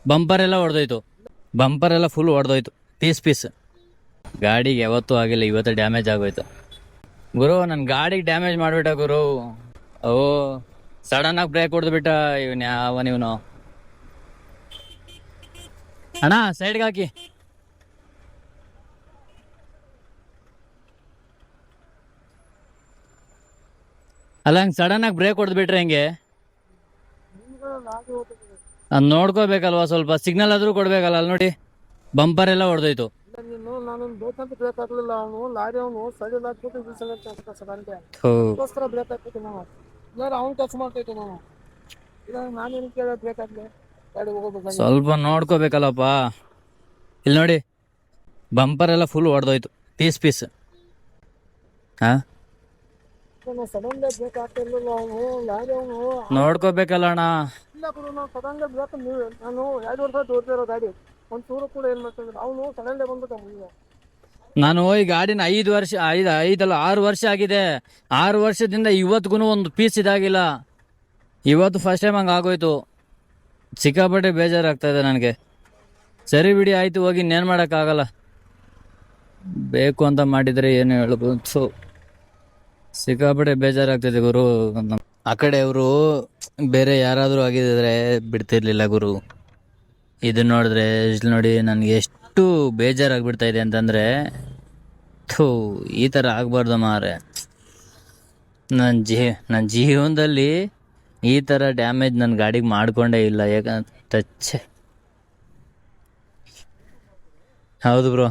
Bumper ಎಲ್ಲ ಹೊಡೆದೋಯ್ತು. Bumper ಎಲ್ಲ full ಹೊಡೆದೋಯ್ತು, piece piece. ಗಾಡಿಗೆ ಯಾವತ್ತೂ ಆಗಿಲ್ಲ, ಇವತ್ತು ಡ್ಯಾಮೇಜ್ ಆಗೋಯ್ತು ಗುರು. ನನ್ನ ಗಾಡಿಗೆ ಡ್ಯಾಮೇಜ್ ಮಾಡಿಬಿಟ್ಟ ಗುರು. ಓ ಸಡನ್ ಆಗಿ ಬ್ರೇಕ್ ಹೊಡೆದ್ಬಿಟ್ಟ ಇವನು. ಅಣ್ಣ ಸೈಡ್ಗೆ ಹಾಕಿ. ಅಲ್ಲ ಹಂಗೆ ಸಡನ್ ಆಗಿ ಬ್ರೇಕ್ ಹೊಡೆದ್ಬಿಟ್ರೆ ಹೆಂಗೆ? ಅದ್ ನೋಡ್ಕೋಬೇಕಲ್ವಾ, ಸ್ವಲ್ಪ ಸಿಗ್ನಲ್ ಆದ್ರೂ ಕೊಡ್ಬೇಕಲ್ಲ. ಅಲ್ಲಿ ನೋಡಿ ಬಂಪರ್ ಎಲ್ಲ ಹೊಡೆದೋಯ್ತು. ನಾನು ಬೇಕಂತ ಬ್ರೇಕ್ ಹಾಕ್ಲಿಲ್ಲ. ಅವನು ಲಾರಿ ಅವನು ಸೈಡ್ ಹಾಕ್ಬಿಟ್ಟು ಬ್ರೇಕ್ ಹಾಕ್ಬಿಟ್ಟು ಅವ್ನು ಟಚ್ ಮಾಡ್ತೈತೆ. ನಾನೇನು ಕೇಳ ಬ್ರೇಕ್ ಹಾಕ್ಲಿ, ಗಾಡಿ ಹೋಗೋದು. ಸ್ವಲ್ಪ ನೋಡ್ಕೋಬೇಕಲ್ಲಪ್ಪ. ಇಲ್ಲಿ ನೋಡಿ ಬಂಪರ್ ಎಲ್ಲ ಫುಲ್ ಹೊಡೆದೋಯ್ತು, ಪೀಸ್ ಪೀಸ್. ಹಾ ಸಡನ್ ಬ್ರೇಕ್ ಹಾಕ್ತಿರ್ಲಿಲ್ಲ ಅವನು, ಲಾರಿ ಅವನು. ನೋಡ್ಕೋಬೇಕಲ್ಲ ಅಣ್ಣ. ಇಲ್ಲ ಗುರು, ನಾವು ಸಡನ್ ಬ್ರೇಕ್ ನಾನು 2 ವರ್ಷ ತೋರ್ತಿರೋ ಗಾಡಿ ಒಂದು ಚೂರು ಕೂಡ ಏನ್ ಮಾಡ್ತಿದ್ರು. ಅವನು ಸಡನ್ ಬಂದ್ಬಿಟ್ಟ. ನಾನು ಈ ಗಾಡಿನ 6 ವರ್ಷ ಆಗಿದೆ. 6 ವರ್ಷದಿಂದ ಇವತ್ತಿಗೂ ಒಂದು ಪೀಸ್ ಇದಾಗಿಲ್ಲ. ಇವತ್ತು ಫಸ್ಟ್ ಟೈಮ್ ಹಂಗೆ ಆಗೋಯ್ತು. ಸಿಕ್ಕಾಪಟ್ಟೆ ಬೇಜಾರಾಗ್ತಾ ಇದೆ ನನಗೆ. ಸರಿ ಬಿಡಿ, ಆಯ್ತು, ಹೋಗಿ ಇನ್ನೇನು ಮಾಡೋಕ್ಕಾಗಲ್ಲ. ಬೇಕು ಅಂತ ಮಾಡಿದರೆ ಏನು ಹೇಳ್ಬೋದು. ಸಿಕ್ಕಾಪಟ್ಟೆ ಬೇಜಾರಾಗ್ತದೆ ಗುರು. ಆ ಕಡೆ ಅವರು ಬೇರೆ ಯಾರಾದರೂ ಆಗಿದ್ರೆ ಬಿಡ್ತಿರ್ಲಿಲ್ಲ ಗುರು. ಇದು ನೋಡಿದ್ರೆ ನೋಡಿ ನನಗೆ ಎಷ್ಟು ಬೇಜಾರಾಗ್ಬಿಡ್ತಾ ಇದೆ ಅಂತಂದರೆ, ಈ ಥರ ಆಗಬಾರ್ದು ಮಾರೆ. ನನ್ನ ಜೀವನದಲ್ಲಿ ಈ ಥರ ಡ್ಯಾಮೇಜ್ ನನ್ನ ಗಾಡಿಗೆ ಮಾಡ್ಕೊಂಡೇ ಇಲ್ಲ. ಯಾಕಂತ ಹೌದು ಬ್ರೋ.